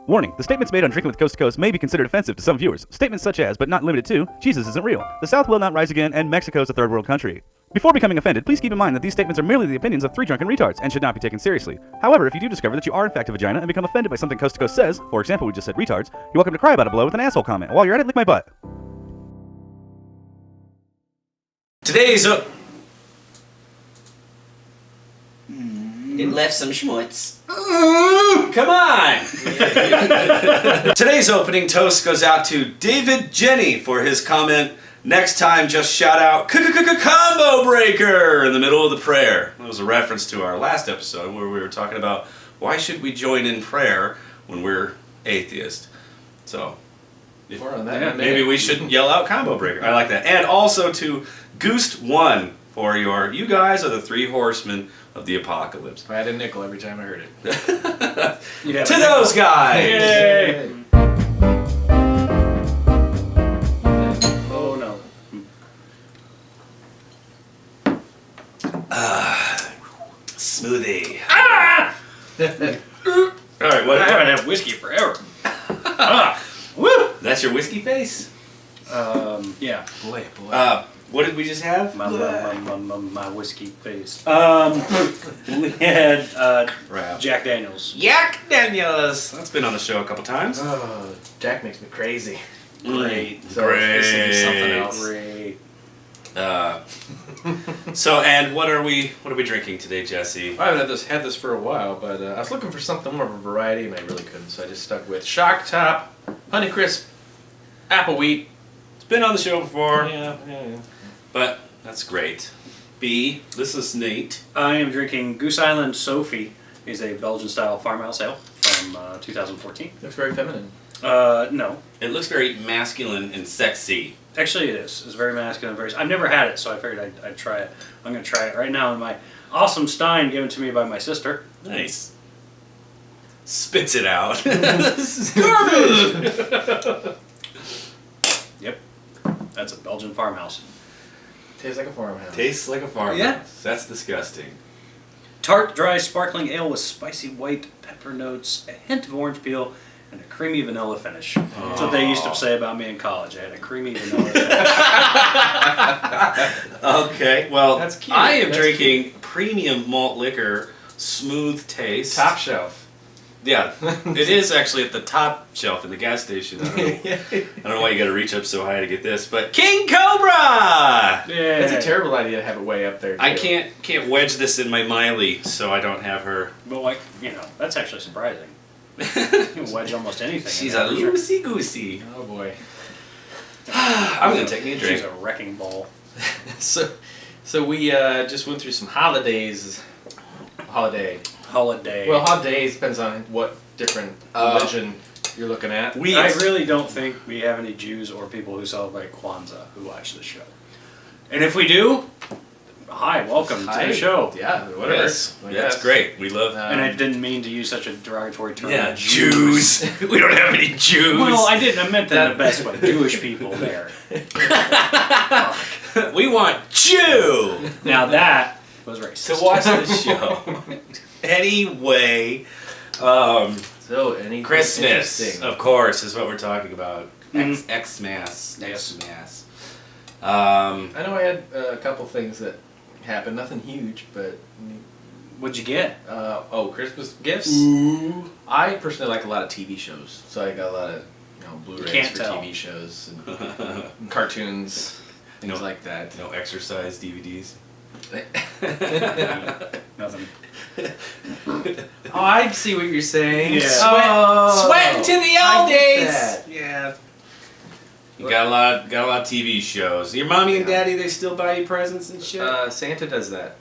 Warning, the statements made on Drinking with Coast to Coast may be considered offensive to some viewers. Statements such as, but not limited to, Jesus isn't real, the South will not rise again, and Mexico is a third world country. Before becoming offended, please keep in mind that these statements are merely the opinions of three drunken retards and should not be taken seriously. However, if you do discover that you are in fact a vagina and become offended by something Coast to Coast says, for example, we just said retards, you're welcome to cry about it below with an asshole comment. While you're at it, lick my butt. Today's It left some schmutz. Come on! Today's opening toast goes out to David Jenny for his comment, next time just shout out combo breaker in the middle of the prayer. That was a reference to our last episode where we were talking about why should we join in prayer when we're atheist. So, maybe we shouldn't yell out combo breaker. I like that. And also to Goost1 for your, you guys are the three horsemen of the apocalypse. I had a nickel every time I heard it. To those guys! Yay! Oh no. Smoothie. Alright, well, I haven't had whiskey forever. Woo! That's your whiskey face? Yeah. Boy. What did we just have? My whiskey face. We had Jack Daniels. Yak Daniels! That's been on the show a couple times. Oh, Jack makes me crazy. Great. So this will be something else. Great. So, and what are we drinking today, Jesse? I haven't had this for a while, but I was looking for something more of a variety, and I really couldn't, so I just stuck with Shock Top, Honeycrisp, Apple Wheat. It's been on the show before. Yeah. But that's great. B, this is Nate. I am drinking Goose Island Sophie. It's a Belgian-style farmhouse ale from 2014. Looks very feminine. No. It looks very masculine and sexy. Actually, it is. It's very masculine. I've never had it, so I figured I'd try it. I'm going to try it right now in my awesome stein given to me by my sister. Nice. Spits it out. Garbage! Yep. That's a Belgian farmhouse. Tastes like a farmhouse. Tastes like a farmhouse. Yeah. That's disgusting. Tart, dry, sparkling ale with spicy white pepper notes, a hint of orange peel, and a creamy vanilla finish. That's what they used to say about me in college. I had a creamy vanilla finish. Okay, well, That's cute. I am That's drinking premium malt liquor, smooth taste. Top shelf. Yeah, it is actually at the top shelf in the gas station. I don't know why you got to reach up so high to get this, but King Cobra! Yeah. That's a terrible idea to have it way up there, too. I can't wedge this in my Miley, so I don't have her. But that's actually surprising. You can wedge almost anything. She's in a there. loosey-goosey. Oh, boy. I'm going to take me a drink. She's a wrecking ball. So we just went through some holidays. Holiday. Well, holidays depends on what different religion you're looking at. I really don't think we have any Jews or people who celebrate Kwanzaa who watch the show. And if we do, hi, welcome to the show. Yeah, whatever. Yes, that's great. We love And I didn't mean to use such a derogatory term. Yeah, Jews. We don't have any Jews. Well, I didn't. I meant that in the best way. Jewish people there. We want Jew Now that was racist. to watch the show. Anyway, So, anything Christmas, interesting? of course, is what we're talking about. Mhm. Xmas. Yes. Xmas. I know I had a couple things that happened. Nothing huge, but... What'd you get? Christmas gifts? Ooh. I personally like a lot of TV shows. So I got a lot of Blu-rays Can't for tell. TV shows and cartoons, things like that. No exercise DVDs. Nothing. Oh, I see what you're saying. Yeah. Sweating to the I old get days. that. Yeah. You got a lot of TV shows. Your mommy and daddy, they still buy you presents and shit? Santa does that,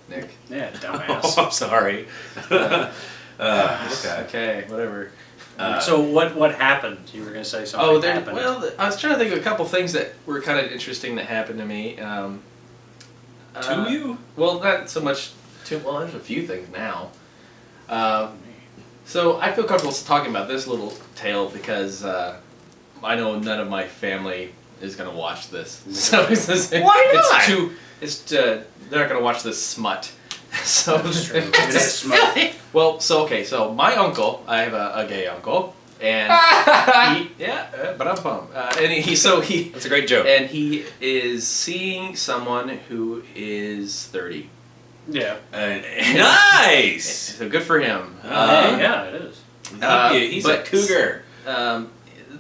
Nick. Yeah, dumbass. Oh, I'm sorry. Okay. Okay, whatever. So what happened? You were going to say something happened. Well, I was trying to think of a couple things that were kind of interesting that happened to me. To you? Well, not so much. Well, there's a few things now. So I feel comfortable talking about this little tale because I know none of my family is going to watch this. So Why not? They're not going to watch this smut. So That's true. It is smart. Well, so my uncle, I have a gay uncle, And but I'm bummed. And he That's a great joke. and he is seeing someone who is 30. Yeah. Nice. So good for him. Yeah, it is. He's a cougar.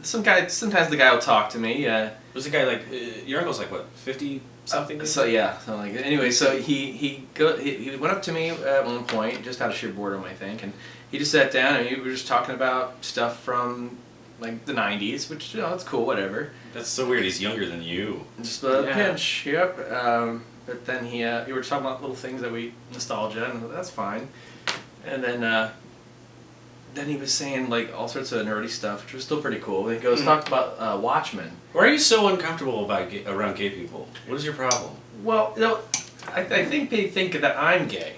Sometimes the guy will talk to me. Was the guy like your uncle's like what 50 something? So yeah, so like anyway, so he went up to me at one point, just out of sheer boredom, I think, and he just sat down and we were just talking about stuff from like the '90s, which it's cool, whatever. That's so weird. He's younger than you. Just a pinch, yep. But then he were talking about little things that we nostalgia, and that's fine. And then he was saying like all sorts of nerdy stuff, which was still pretty cool. And he goes talked about Watchmen. Why are you so uncomfortable about around gay people? What is your problem? Well, I think they think that I'm gay.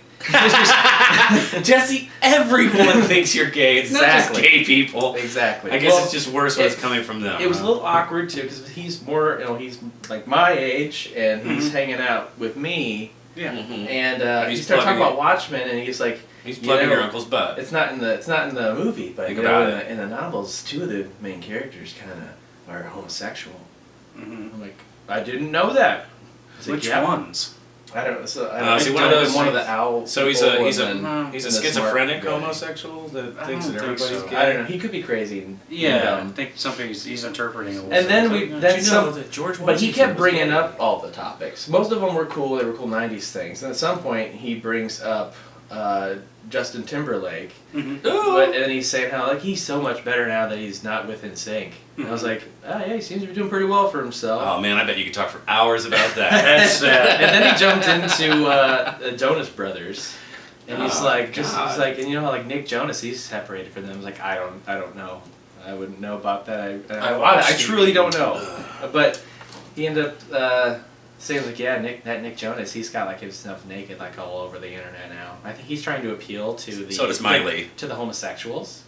Jesse, everyone thinks you're gay. It's not just gay people. Exactly. I guess it's just worse when it's coming from them. It was a little awkward too because he's more, he's like my age and he's hanging out with me. Yeah. And he started talking about Watchmen and he's like, he's plugging your uncle's butt. It's not in the movie, but Think about in the novels, two of the main characters kind of are homosexual. Mm-hmm. I'm like, I didn't know that. Which ones? I don't know. So one of the owl. So he's people a schizophrenic homosexual that thinks that everybody's so. gay. I don't know. He could be crazy. Yeah, I think something he's interpreting. And then that George but he kept bringing up all the topics. Most of them were cool. They were cool '90s things. And at some point, he brings up Justin Timberlake. Mm-hmm. But and he's saying how like he's so much better now that he's not with NSYNC. And I was like, yeah, he seems to be doing pretty well for himself. Oh man, I bet you could talk for hours about that. That's and then he jumped into Jonas Brothers, and he's like, and you know how like Nick Jonas, he's separated from them. He's like, I don't know, I wouldn't know about that. I truly don't know. But he ended up saying like, yeah, Nick Jonas, he's got like himself naked like all over the internet now. I think he's trying to appeal to the So does Miley. to the homosexuals.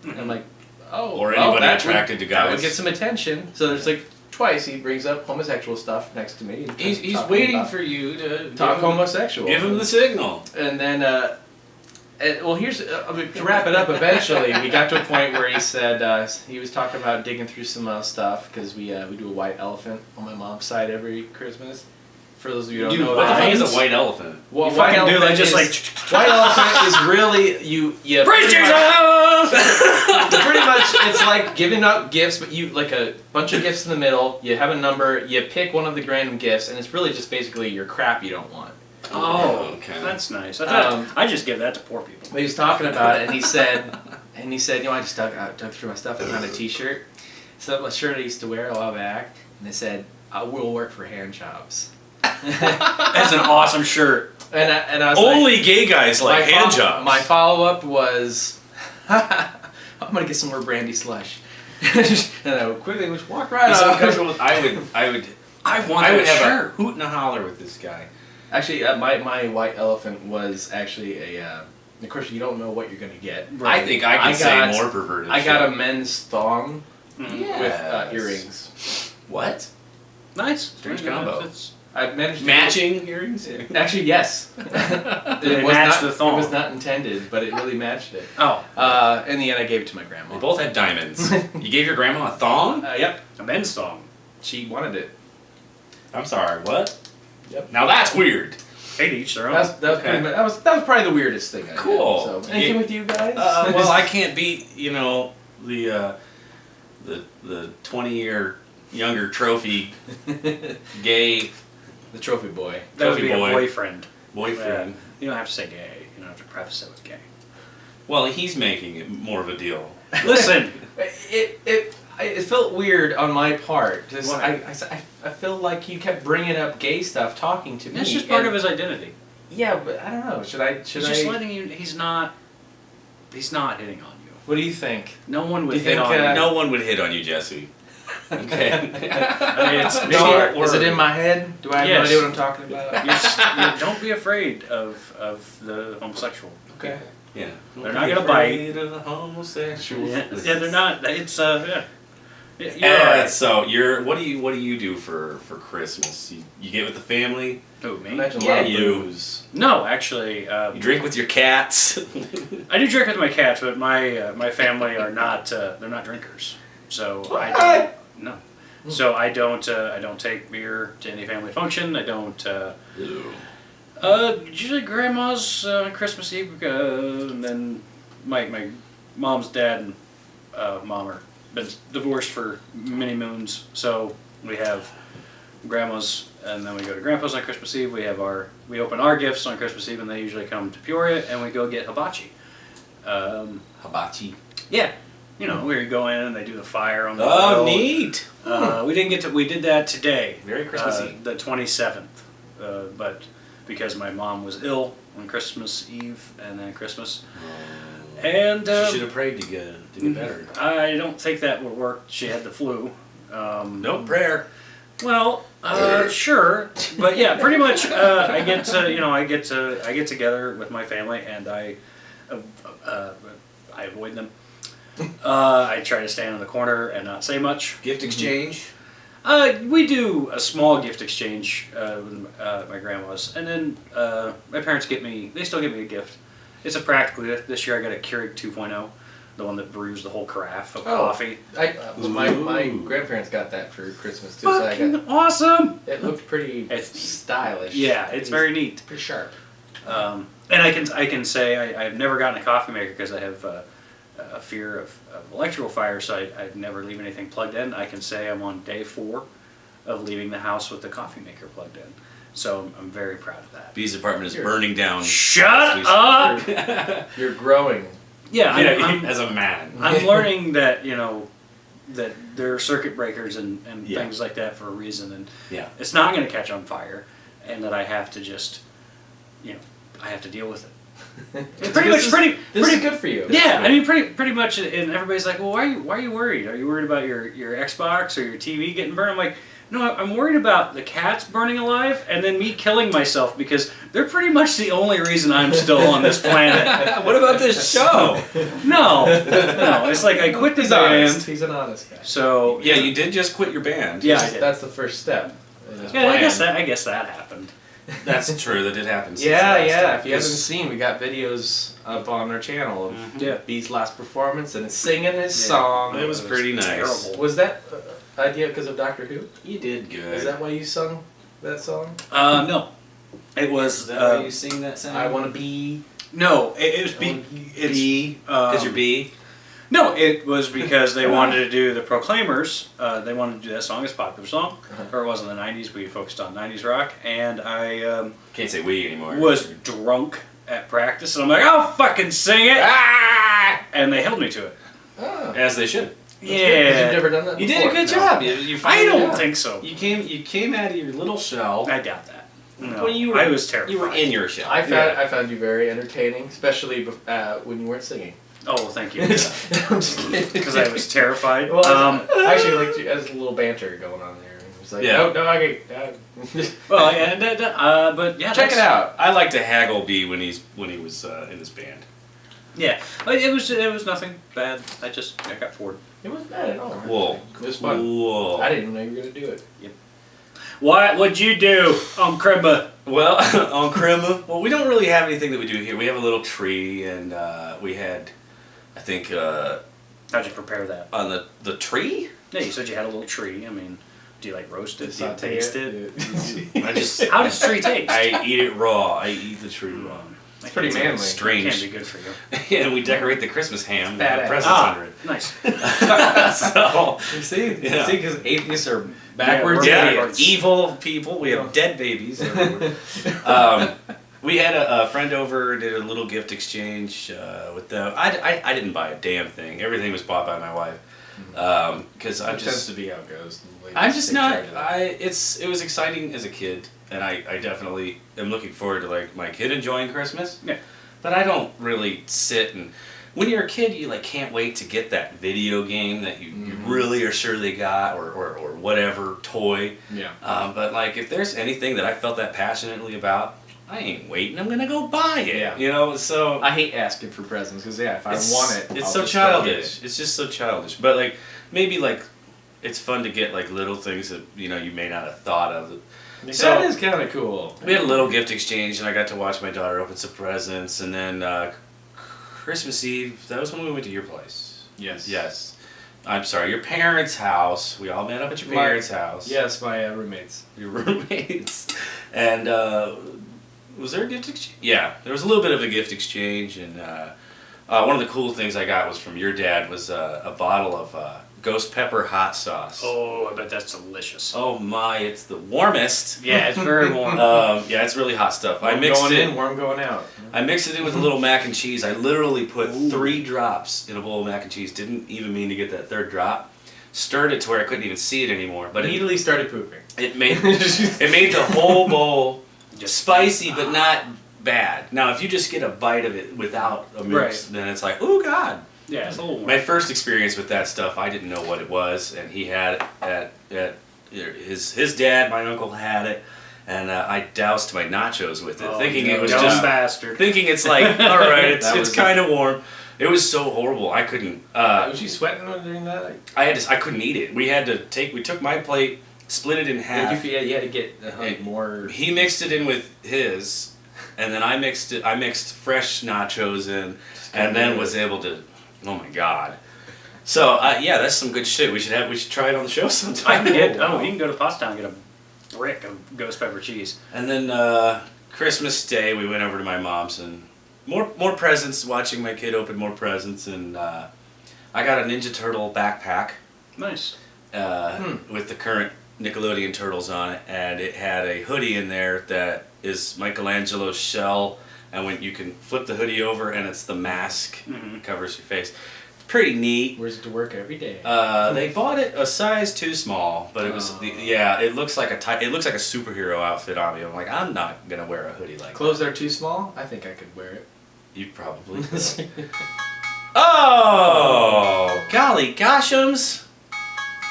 And I'm like, oh, or anybody attracted to That guys. would get some attention. So there's like twice he brings up homosexual stuff next to me. And He's waiting for you to talk homosexual. Give him the signal. And then, well, here's to wrap it up. Eventually, we got to a point where he said he was talking about digging through some stuff because we do a white elephant on my mom's side every Christmas. For those of you who don't know, what the fuck is a white elephant? Well, you fucking do that just like white elephant is really you Praise Jesus! pretty much it's like giving out gifts, but you like a bunch of gifts in the middle. You have a number. You pick one of the random gifts, and it's really just basically your crap you don't want. Oh, okay. That's nice. I just give that to poor people. But he was talking about it, and he said, I just dug through my stuff and found a T-shirt. So a shirt I used to wear a while back, and they said, "I will work for hand jobs." That's an awesome shirt. And I was Only like, gay guys like hand jobs. My follow-up was, I'm gonna get some more brandy slush. And I would quickly just walk right off. I would have a hoot and a holler with this guy. Actually, my white elephant was actually a. Of course, you don't know what you're gonna get. Right. I think I can say more perverted. I got a men's thong with Yes. earrings. What? Nice. Strange combo. I managed Matching earrings? Actually, yes. It was matched not, the thong. It was not intended, but it really matched it. Oh. In the end, I gave it to my grandma. They both had diamonds. You gave your grandma a thong? Yep. A men's thong. She wanted it. I'm sorry, what? Yep. Now that's weird. Hey, to each their own. That was probably the weirdest thing I Cool. did. So, anything with you guys? Well, I can't beat, the 20-year younger trophy gay The trophy boy. That would trophy be boy. a boyfriend. Boyfriend. Yeah. You don't have to say gay. You don't have to preface it with gay. Well, he's making it more of a deal. Listen. It felt weird on my part. Just, Why? I feel like he kept bringing up gay stuff, talking to me. That's just part of his identity. Yeah, but I don't know. Should I? He's just letting you. He's not hitting on you. What do you think? No one would Do you hit think, on you. No one would hit on you, Jesse. Okay. I mean, it's Is it in my head? Do I have no idea what I'm talking about? don't be afraid of the homosexual. Okay. Yeah. They're not gonna bite. Of the homosexual. Yeah, they're not. It's yeah. You're all right. So what do you do for Christmas? You get with the family? Who, me? Imagine a Yeah, lot of you. booze. No, actually, You drink with your cats? I do drink with my cats, but my family are not they're not drinkers. So I don't. No. So I don't take beer to any family function. I don't. Usually grandma's Christmas Eve, and then my mom's dad and mom are been divorced for many moons. So we have grandma's, and then we go to grandpa's on Christmas Eve. We open our gifts on Christmas Eve, and they usually come to Peoria, and we go get hibachi. Hibachi. Yeah. You know, where you go in and they do the fire on the Oh, grill. neat. We did that today. Very Christmassy. The 27th. But because my mom was ill on Christmas Eve and then Christmas. And She should have prayed to get better. I don't think that would work. She had the flu. No prayer. Well, sure, but yeah, pretty much. I get together with my family, and I avoid them. I try to stand in the corner and not say much. Gift exchange. We do a small gift exchange with my grandma's, and then my parents they still give me a gift. It's a practical gift. This year I got a Keurig 2.0, the one that brews the whole carafe of coffee. My grandparents got that for Christmas too. So Fucking awesome! it looked pretty stylish. Yeah, it's very neat. Pretty sharp. And I can say I've never gotten a coffee maker because I have a fear of electrical fire, so I'd never leave anything plugged in. I can say I'm on day 4 of leaving the house with the coffee maker plugged in. So I'm very proud of that. B's apartment is burning down. Shut up! You're growing. Yeah, I'm, as a man. I'm learning that, that there are circuit breakers and Yeah. things like that for a reason, and Yeah. it's not going to catch on fire, and that I have to just, I have to deal with it. It's This is good for you. Yeah, I mean, pretty much, and everybody's like, well, why are you worried? Are you worried about your Xbox or your TV getting burned? I'm like, no, I'm worried about the cats burning alive and then me killing myself because they're pretty much the only reason I'm still on this planet. What about this show? No, it's like I quit the band. He's an honest guy. So Yeah, you did just quit your band. Yeah, I did. That's the first step. Yeah, I guess that happened. That's true. That did happen. since Yeah, last yeah. time. If you haven't seen, we got videos up on our channel of Yeah. B's last performance and singing his song. It was pretty nice. terrible. Was that idea because of Doctor Who? You did good. Is that why you sung that song? No, it was. Is that why you sing that song? I want to be. No, it was Because you're B? No, it was because they wanted to do the Proclaimers. They wanted to do that song as a popular song, or it was in the '90s. We focused on '90s rock, and I Can't say we anymore. was drunk at practice, and I'm like, "I'll fucking sing it!" Ah! And they held me to it. Oh. As they should. You've Yeah, never done that You before. did a good job. You I finally- don't think so. You came out of your little shell. I doubt that. No, Well, you were- I was terrified. You were in your shell. I found you very entertaining, especially when you weren't singing. Oh, well, thank you. I'm just kidding. Because I was terrified. Well, I actually liked you as a little banter going on there. It was like, Yeah. no, okay. Well, yeah, but yeah, Check that's- it out. I like to haggle B when he was in his band. Yeah, it was nothing bad. I got bored. It wasn't bad at all. Cool. It was fun. Cool. I didn't even know you were gonna do it. What'd you do on Cribba? Well, on Crema, well, we don't really have anything that we do here. We have a little tree, and we had, I think, How'd you prepare that? on the tree. Yeah, you said you had a little tree. I mean, do you like roast it? Do you Saute taste it? I just How does tree taste? I eat it raw. I eat the tree raw. It's pretty manly. Strange. Can't be good for you. And we decorate the Christmas ham with Badass. presents under it. Nice. So, You see, Yeah. because atheists are backwards. we're yeah, backwards. we have evil people. We have dead babies everywhere. We had a friend over, did a little gift exchange with them. I didn't buy a damn thing. Everything was bought by my wife. Because I'm It tends just to be how it goes. The ladies I'm just take not. charge of that. It was exciting as a kid, and I definitely am looking forward to like my kid enjoying Christmas. Yeah. But I don't really sit and. When you're a kid, you like can't wait to get that video game that you really are sure they got, or whatever toy. Yeah. But like, if there's anything that I felt that passionately about, I ain't waiting. I'm gonna go buy it. Yeah. You know. So I hate asking for presents because if I want it, it's I'll so just go get childish. It's just so childish. But like maybe like it's fun to get like little things that you may not have thought of. So that is kind of cool. We had a little gift exchange, and I got to watch my daughter open some presents, and then Christmas Eve. That was when we went to your place. Yes. Yes. I'm sorry, your parents' house. We all met up at your parents' house. Yes, my roommates. Your roommates. And was there a gift exchange? Yeah, there was a little bit of a gift exchange, and one of the cool things I got was from your dad was a bottle of ghost pepper hot sauce. Oh, I bet that's delicious. Oh my, it's the warmest. Yeah, it's very warm. Yeah, it's really hot stuff. Warm going in, warm going out. I mixed it in with a little mac and cheese. I literally put 3 drops in a bowl of mac and cheese. Didn't even mean to get that 3rd drop. Stirred it to where I couldn't even see it anymore. But immediately started pooping. It made the whole bowl just spicy, but not bad. Now, if you just get a bite of it without a mix, then it's like, oh God. Yeah, it's a little warm. My first experience with that stuff, I didn't know what it was, and he had it at his dad, my uncle had it, and I doused my nachos with it, thinking it was just bastard. Thinking it's like, all right, it's kind of warm. It was so horrible. I couldn't. Was you sweating during that? I couldn't eat it. We took my plate, split it in half. You had to get more. He mixed it in with his, and then I mixed fresh nachos in, and then was able to. Oh my God. So yeah, that's some good shit. We should try it on the show sometime. You can go to Pottstown and get a brick of ghost pepper cheese. And then Christmas Day, we went over to my mom's and more presents. Watching my kid open more presents, and I got a Ninja Turtle backpack. Nice. With the current Nickelodeon Turtles on it, and it had a hoodie in there that is Michelangelo's shell. And when you can flip the hoodie over, and it's the mask that covers your face. Pretty neat. Wears it to work every day. They bought it a size too small, but it was it looks like a superhero outfit on me. I'm like, I'm not gonna wear a hoodie like Clothes that are too small? I think I could wear it. You probably could. Oh, golly goshums!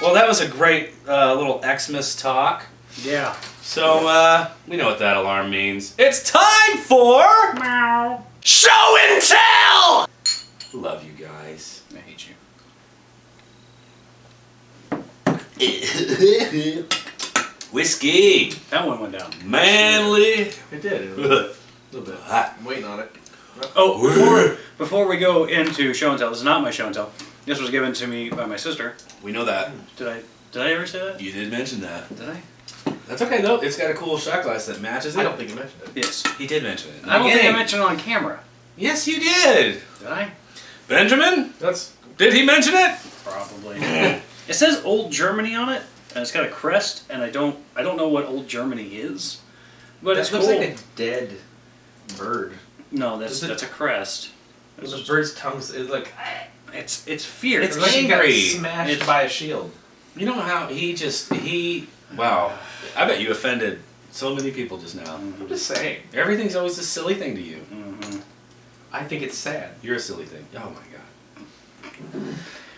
Well, that was a great little Xmas talk. Yeah. So, we know what that alarm means. It's time for... Meow. Show and Tell! Love you guys. I hate you. Whiskey. That one went down. Manly. It did. A little bit. Hot. I'm waiting on it. Oh, before we go into Show and Tell, this is not my Show and Tell. This was given to me by my sister. We know that. Did I ever say that? You did mention that. Did I? That's okay though. It's got a cool shot glass that matches it. I don't think you mentioned it. Yes. He did mention it. I don't think I mentioned it on camera. Yes, you did. Did I? Benjamin? Did he mention it? Probably. It says Old Germany on it, and it's got a crest, and I don't know what Old Germany is, but it's looks cool. like a dead bird. No, that's a crest. The bird's tongue is like. It's fierce. It's like he got angry. smashed by a shield. You know how wow. I bet you offended so many people just now. I'm just saying. Everything's always a silly thing to you. Mm-hmm. I think it's sad. You're a silly thing. Oh my God.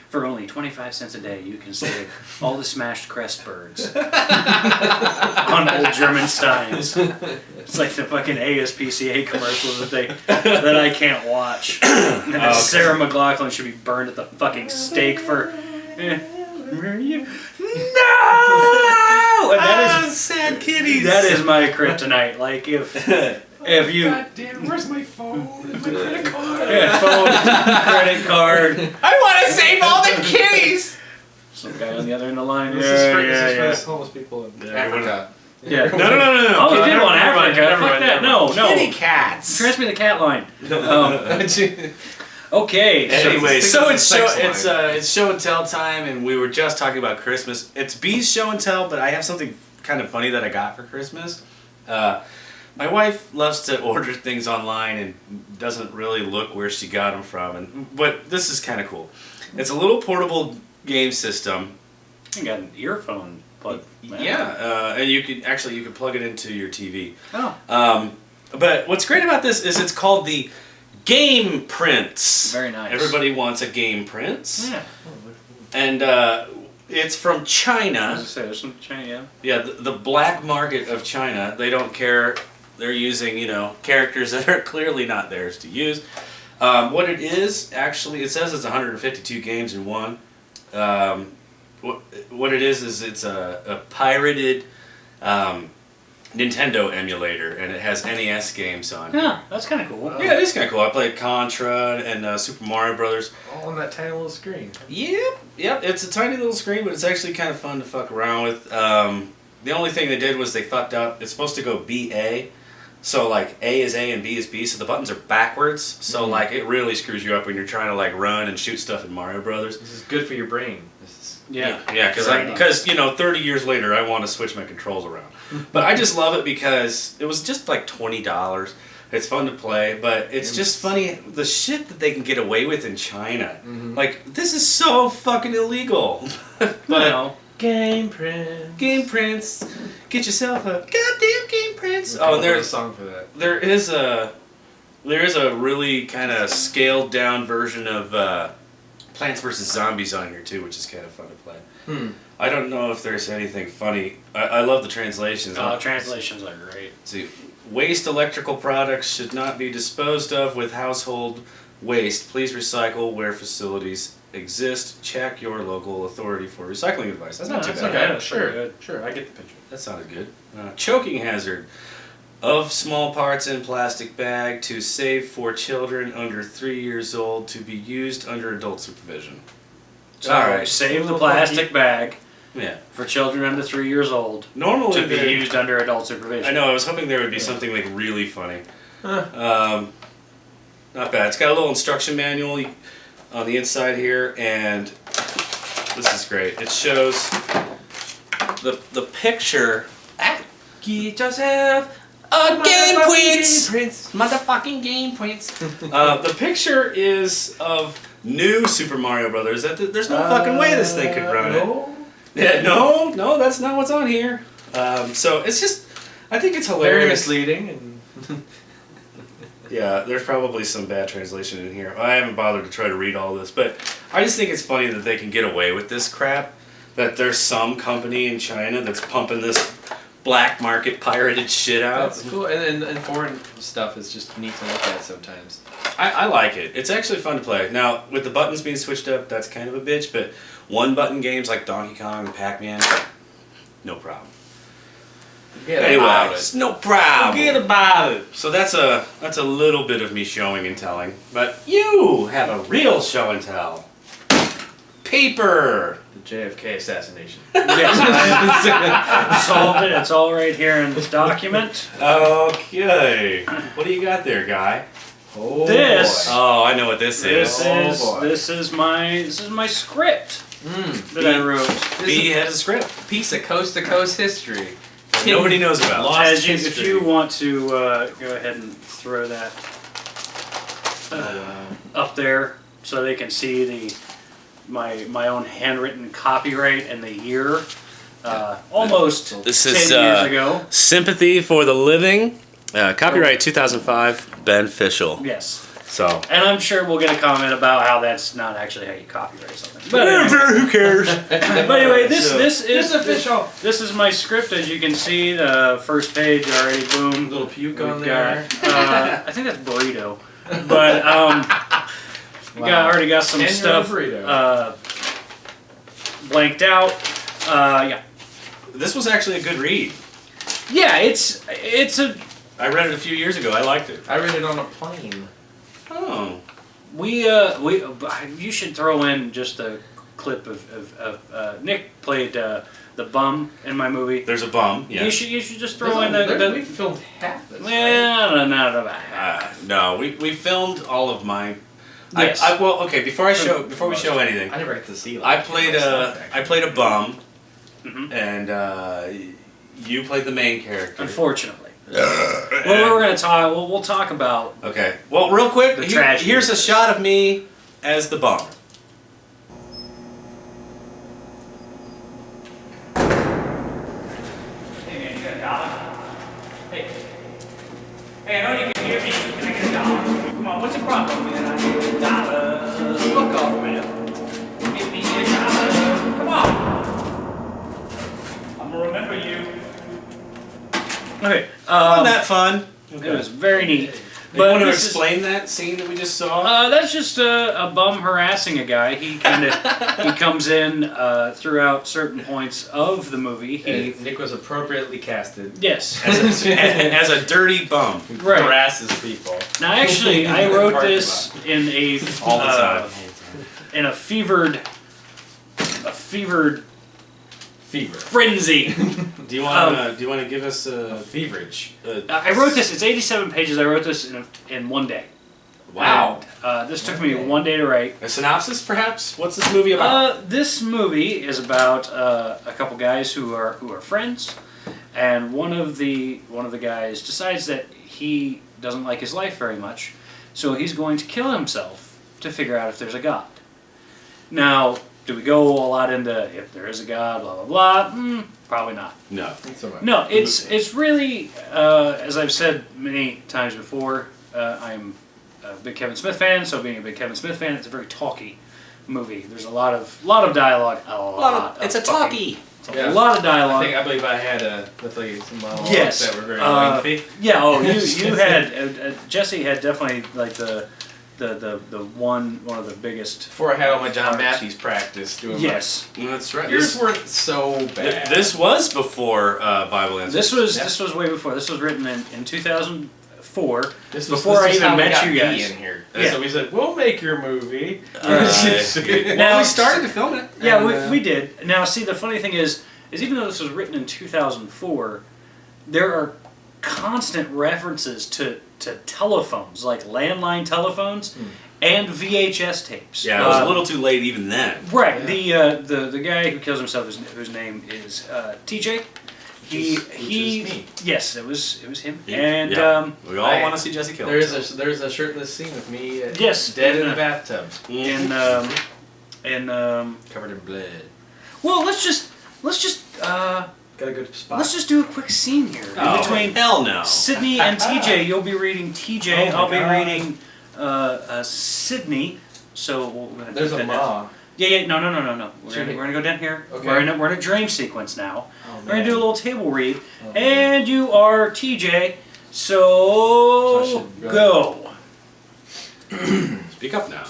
For only 25 cents a day, you can save all the smashed crest birds on Old German steins. It's like the fucking ASPCA commercial that I can't watch. And then Sarah McLachlan should be burned at the fucking stake for. No! And that is sad kitties. That is my kryptonite. Like if you. God damn, where's my phone? My credit card. Yeah, phone, credit card. I want to save all the kitties. Some guy on the other end of the line. This is for homeless people in Africa. Yeah. No. Oh, we did one Africa. Never Fuck mind, that. never No. Kitty cats. Transmit the cat line. Okay. Anyway, so it's sex show and tell time, and we were just talking about Christmas. It's B's show and tell, but I have something kind of funny that I got for Christmas. My wife loves to order things online and doesn't really look where she got them from, but this is kind of cool. It's a little portable game system. You got an earphone plug. Yeah, and you could plug it into your TV. Oh. But what's great about this is it's called the Game Prince. Very nice. Everybody wants a Game Prince. Yeah. And it's from China. I was gonna say, there's some China, Yeah, the black market of China. They don't care. They're using, characters that are clearly not theirs to use. What it is, actually, it says it's 152 games in one. what it is it's a pirated Nintendo emulator, and it has NES games on. Yeah, that's kind of cool. Yeah, it is kind of cool. I played Contra and Super Mario Brothers. All on that tiny little screen. Yep. It's a tiny little screen, but it's actually kind of fun to fuck around with. The only thing they did was they fucked up. It's supposed to go BA. So, like, A is A and B is B, so the buttons are backwards. So, like, it really screws you up when you're trying to, like, run and shoot stuff in Mario Brothers. This is good for your brain. Yeah, because 30 years later, I want to switch my controls around. But I just love it because it was just, like, $20. It's fun to play, but it's just funny, the shit that they can get away with in China. Like, this is so fucking illegal. But Game Prince. Game Prince. Get yourself a goddamn Game Prince. Oh, there's a song for that. There is a really kind of scaled down version of Plants vs. Zombies on here too, which is kind of fun to play. I don't know if there's anything funny. I love the translations. Translations are great. See, waste electrical products should not be disposed of with household waste. Please recycle where facilities exist. Check your local authority for recycling advice. That's not too bad. Okay. Sure, I get the picture. That sounded good. Choking hazard of small parts in plastic bag to save for children under 3 years old to be used under adult supervision. So save the plastic bag Yeah. for children under 3 years old Normally to be used under adult supervision. I know. I was hoping there would be something like really funny. Not bad. It's got a little instruction manual on the inside here, and this is great. It shows the picture. Get yourself a Game Prince! Motherfucking Game Prince. The picture is of new Super Mario Brothers. There's no fucking way this thing could run it. Yeah, no, that's not what's on here. So it's just, I think it's hilarious. Very misleading. And Yeah, there's probably some bad translation in here. I haven't bothered to try to read all this, but I just think it's funny that they can get away with this crap. That there's some company in China that's pumping this black market pirated shit out. that's cool. And foreign stuff is just neat to look at sometimes. I like it. It's actually fun to play. Now, with the buttons being switched up, that's kind of a bitch, but one button games like Donkey Kong and Pac-Man, no problem. Anyway, no problem. Forget about it. So that's a little bit of me showing and telling, but you have a real show and tell. Paper. The JFK assassination. Yes, I solved it. It's all right here in this document. Okay. What do you got there, guy? Oh, This. boy. Oh, I know what this is. This is my script that I wrote. B has a script. Piece of Cose2Cose history. Nobody knows about. Lost If history. you want to go ahead and throw that up there so they can see my own handwritten copyright and the year. Almost This 10 is years ago. Sympathy for the Living. Copyright 2005. Ben Fischel. Yes. So. And I'm sure we'll get a comment about how that's not actually how you copyright something. But anyway, Who cares? but anyway, this is official. This is my script, as you can see. The first page already, boom. Little puke We've on there. got, I think that's burrito. But already got some 10-year-old stuff burrito. blanked out. Yeah. This was actually a good read. Yeah, it's a I read it a few years ago. I liked it. I read it on a plane. Oh. we you should throw in just a clip of Nick played the bum in my movie. There's a bum. Yeah. You should just throw in the We filmed half this. well, not about half. No, we filmed all of mine. Yes. Well, okay. Before we show anything, I never got to see. I played a bum, Mhm. and you played the main character. Unfortunately. Well, we're gonna talk. We'll talk about. Okay. Well, real quick, The tragedy here's of a this. shot of me as the bum. Hey man, you got a dollar? Hey, I know you can hear me. Can I get a dollar? Come on, what's the problem, man? I need a dollar. Fuck off, man. Give me a dollar. Come on. I'm gonna remember you. Okay. Wasn't that fun? It was very neat. You want to explain that scene that we just saw? That's just a bum harassing a guy. He comes in throughout certain points of the movie. Nick was appropriately casted. Yes. As a dirty bum. Who Right. harasses people. Now, actually, I wrote this in a All the time. in a fevered Fever. frenzy. Do you want to give us a Feverage. I wrote this. It's 87 pages. I wrote this in one day. Wow. And, this took me one day to write. A synopsis, perhaps? What's this movie about? This movie is about a couple guys who are friends, and one of the guys decides that he doesn't like his life very much, so he's going to kill himself to figure out if there's a God. Now, do we go a lot into if there is a God, blah blah blah? Probably not. No. Not so much. No, it's really as I've said many times before. I'm a big Kevin Smith fan, so being a big Kevin Smith fan, it's a very talky movie. There's a lot of dialogue. It's a talkie. A lot of dialogue. I believe I had definitely some monologues Yes. that were very lengthy. Yeah. Oh, you had Jesse had definitely like the one of the biggest. Before I had all my John Matthews practice doing Yes. That's right. Yours weren't so bad. This was before Bible Answers. This was way before. This was written in 2004. Before I even even met met you guys. in here. Yeah. So we said, we'll make your movie. Now we started to film it. Yeah, and, we did. Now, see, the funny thing is even though this was written in 2004, there are constant references to telephones, like landline telephones, and VHS tapes. Yeah, it was a little too late even then. Right. Yeah. The guy who kills himself, whose name is TJ. Which is me. Yes, it was him. Yeah. And Yeah. We all want to see Jesse kill There's himself. there's a shirtless scene with me. Yes, Dead in a bathtub, in covered in blood. well, let's just Got a good spot. let's just do a quick scene here Oh, in between hell no. Sydney and TJ. You'll be reading TJ. Oh my I'll be God. reading Sydney. So we'll There's a ma. Yeah. No. We're Should gonna go down here. Okay. We're in a dream sequence now. Oh, We're gonna do a little table read, Oh, and you are TJ. So So I should really- go. Speak up now.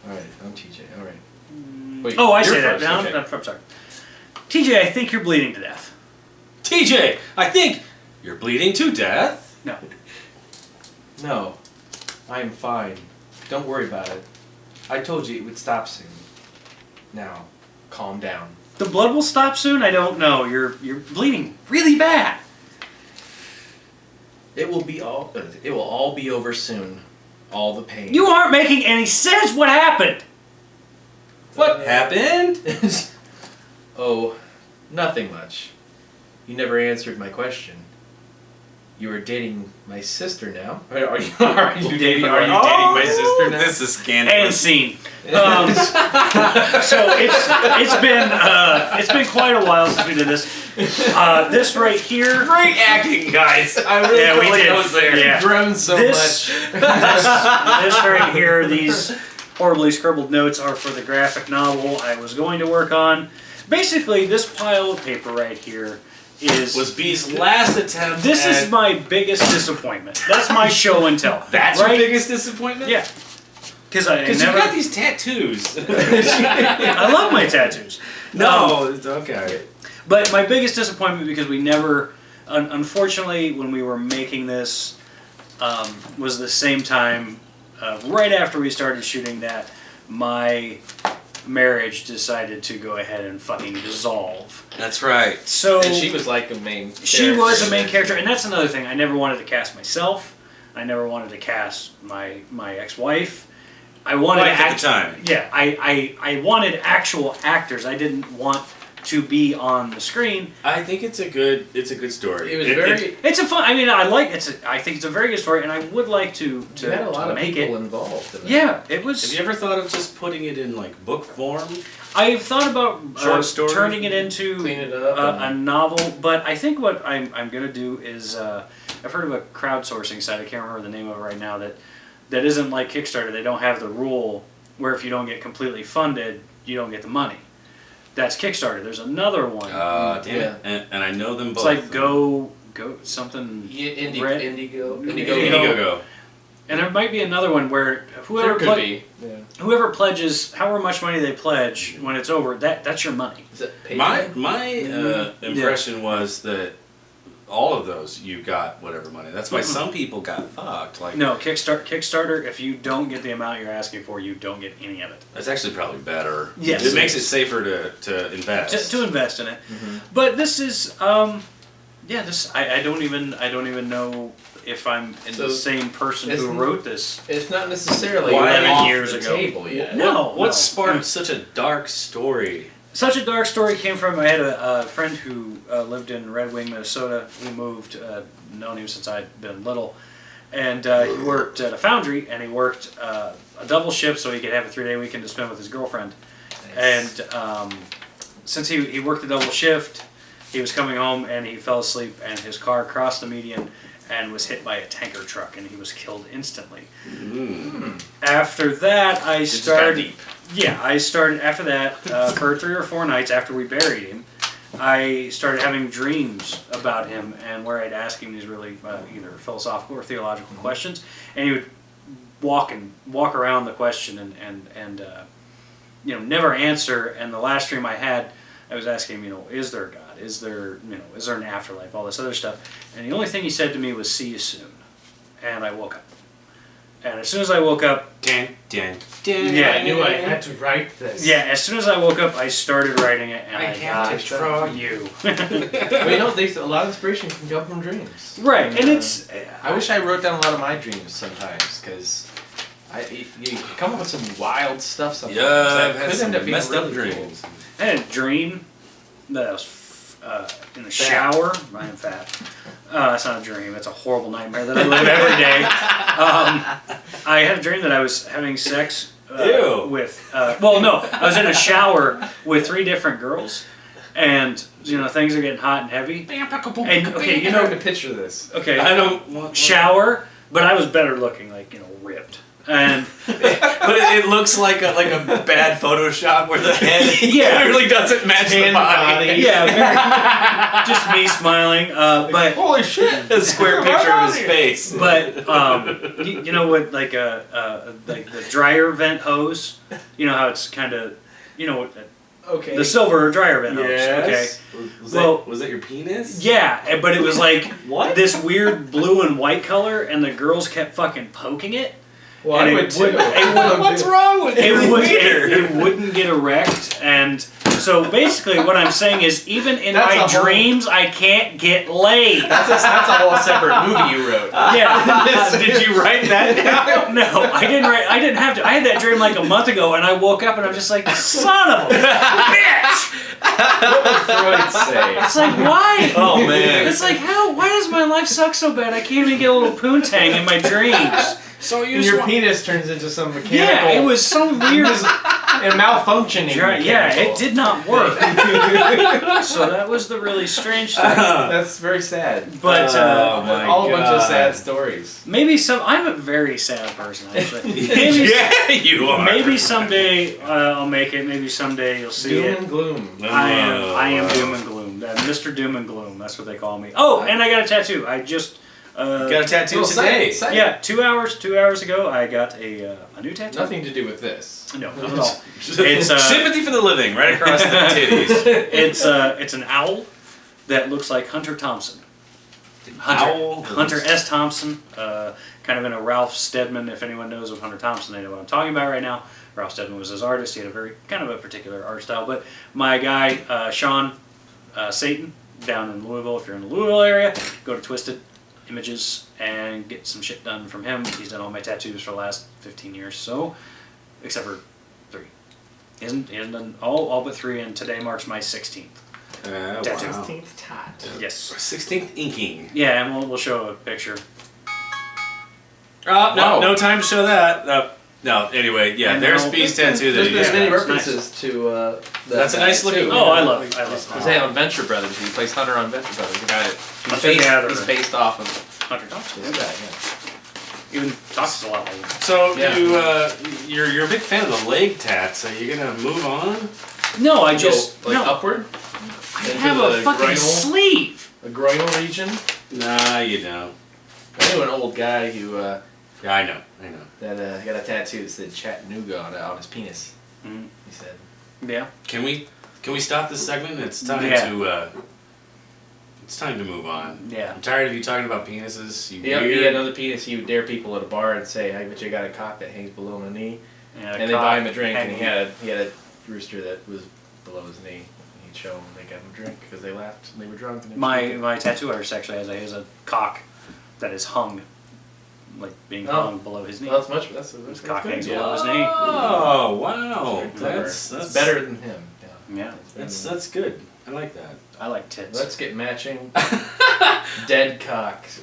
Alright, I'm TJ. Alright. Wait, Oh, I you're say that. first, No, okay. I'm sorry. TJ, I think you're bleeding to death. TJ, I think you're bleeding to death. No. No, I'm fine. Don't worry about it. I told you it would stop soon. Now, calm down. The blood will stop soon. I don't know. You're bleeding really bad. It will all be over soon. All the pain. You aren't making any sense. What happened? What happened? Oh, nothing much. You never answered my question. You are dating my sister now. Are you dating my sister now? This is And scandalous. scene. So it's been quite a while since we did this. This right here. Great acting, guys. I really Yeah, we felt like did. I was there. Yeah. You've grown so This much. right here. These horribly scribbled notes are for the graphic novel I was going to work on. Basically, this pile of paper right here Was B's last attempt. This is my biggest disappointment. That's my show and tell. That's right? your biggest disappointment? Yeah. Because I Because never. you got these tattoos. I love my tattoos. No, it's okay. But my biggest disappointment because we never, unfortunately, when we were making this, was the same time, right after we started shooting that, my marriage decided to go ahead and fucking dissolve. That's right. So And she was like a main character. she was a main character, and that's another thing. I never wanted to cast myself. I never wanted to cast my ex-wife. I wanted Wife at the time. Yeah, I wanted actual actors. I didn't want to be on the screen. I think it's a good story. It was very. It's a fun. I mean, I think it's a very good story, and I would like to You had a lot to of make people it. involved in it. Yeah, it was. Have you ever thought of just putting it in like book form? I've thought about Short story? turning it into Clean it up. a novel, but I think what I'm gonna do is I've heard of a crowdsourcing site. I can't remember the name of it right now. That isn't like Kickstarter. They don't have the rule where if you don't get completely funded, you don't get the money. That's Kickstarter. There's another one. Damn Yeah. it. And I know them both. It's like go something. Indigo. Red- Indigo. Indigo. Indiegogo. And there might be another one where whoever There could be. Yeah. whoever pledges however much money they pledge when it's over, that's your money. Is it paid? My impression was that all of those you got whatever money. That's why some people got fucked. Like No, Kickstarter, if you don't get the amount you're asking for, you don't get any of it. that's actually probably better. Yes. It makes it safer to invest. To invest in it. But this is this I don't even know if I'm the same person who wrote this. It's not necessarily Why 11 off years the ago. table yet. What sparked such a dark story? Such a dark story came from, I had a friend who lived in Red Wing, Minnesota. He moved, known him since I'd been little. And he worked at a foundry, and he worked a double shift so he could have a 3-day weekend to spend with his girlfriend. Nice. And since he worked a double shift, he was coming home and he fell asleep, and his car crossed the median and was hit by a tanker truck, and he was killed instantly. After that, I started after that for 3 or 4 nights after we buried him. I started having dreams about him, and where I'd ask him these really either philosophical or theological questions, and he would walk around the question and never answer. And the last dream I had, I was asking him, is there a God? Is there an afterlife? All this other stuff. And the only thing he said to me was, "See you soon." And I woke up. And as soon as I woke up, Yeah, I knew I had to write this. yeah, as soon as I woke up, I started writing it, and I I have got to draw you. Well, a lot of inspiration can come from dreams. Right, and it's... I wish I wrote down a lot of my dreams sometimes, because you come up with some wild stuff sometimes. I've that had could some end up being messed up really dreams. cool. I had a dream that I was in the shower. I am fat. It's not a dream. It's a horrible nightmare that I live every day. I had a dream that I was having sex with... I was in a shower with 3 different girls. And, things are getting hot and heavy. And, okay, I'm trying to picture this. Okay, I don't want shower, but I was better looking, ripped. And but it looks like a bad Photoshop where the head clearly doesn't match the body. yeah, just me smiling. But Holy shit! A square picture of his face. But you know what, like the dryer vent hose. You know how it's kind of, Okay. the silver dryer vent hose. Yes. Okay. Was that your penis? Yeah, but it was like What? this weird blue and white color, and the girls kept fucking poking it. Well, And I it would too. would- What's wrong with you? It wouldn't get erect, and so basically what I'm saying is, even in That's my a whole- dreams, I can't get laid. That's a whole separate movie you wrote. Yeah. Did you write that down? No, I didn't have to. I had that dream like a month ago, and I woke up and I'm just like, son of a bitch! What would Freud say? It's like, why? Oh, man. It's like, why does my life suck so bad? I can't even get a little poontang in my dreams. So And your penis turns into some mechanical. Yeah, it was some weird. and malfunctioning. Yeah, mechanical. it did not work. So that was the really strange thing. That's very sad. But my all a bunch of God. sad stories. I'm a very sad person, actually. Maybe, Yeah, you are. maybe someday I'll make it. Maybe someday you'll see Doom it. and gloom. I am Doom and Gloom. Mr. Doom and Gloom. That's what they call me. Oh, and I got a tattoo. I just Got a tattoo Well, today. say it. yeah, 2 hours ago, I got a new tattoo. Nothing to do with this. No, not at all. It's Sympathy for the living, right across the titties. it's an owl that looks like Hunter Thompson. Hunter S. Thompson, kind of in a Ralph Steadman. If anyone knows of Hunter Thompson, they know what I'm talking about right now. Ralph Steadman was his artist. He had a very kind of a particular art style. But my guy Sean Satan down in Louisville. If you're in the Louisville area, go to Twisted Images and get some shit done from him. He's done all my tattoos for the last 15 years, so except for 3. He hasn't done all but 3, and today marks my 16th. Tattoo. Wow. 16th tot. Yes. 16th inking. Yeah, and we'll show a picture. Oh, Wow. no time to show that. No, anyway, yeah, And there's now- B's tattoo that There's he been got. many That's references to That's a nice looking- too. Oh, I love Say on Venture Brothers. He plays Hunter on Venture Brothers. The guy Hunter-gatherer. he's based off of Hunter Thompson. this guy. Yeah. Even talks a lot like that. So Yeah. you're a big fan of the leg tats. Are you gonna move on? No, I Go, just like no. upward. I into have a the fucking groinal- sleeve. The groinal region. Nah, you don't. I knew an old guy who Yeah, I know. That got a tattoo that said Chattanooga on his penis. Mm-hmm. He said. Yeah. Can we stop this segment? It's time to it's time to move on. Yeah. I'm tired of you talking about penises. He had another penis. He would dare people at a bar and say, "I bet you got a cock that hangs below my knee." And they buy him a drink, and he had a rooster that was below his knee. And he'd show them, they got him a drink because they laughed and they were drunk. And My tattoo artist actually has a cock that is hung, like being hung below his knee. Well, that's his cock good. hangs below his knee. Oh wow, that's better than him. Yeah. That's good. I like that. I like tits. Let's get matching dead cocks.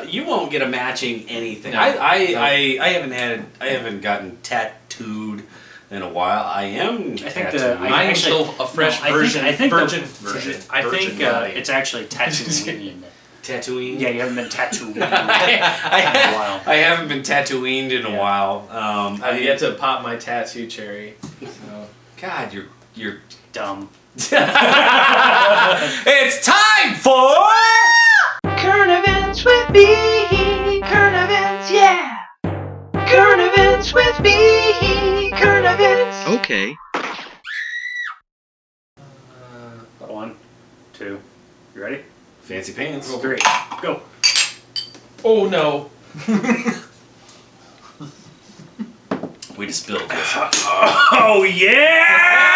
You won't get a matching anything. No. I haven't gotten tattooed in a while. I think mine's still a fresh version. I think virgin. it's actually tattooing. Tattooing? Yeah, you haven't been tattooed in a I haven't been tattooed in a while. I've yet to pop my tattoo cherry. So. God, you're dumb. It's time for Current events with me. Current events, yeah. Current events with me. Current events. Okay. 1, 2. You ready? Fancy Pants. 3. Go. Oh no. We just spilled this. Oh yeah!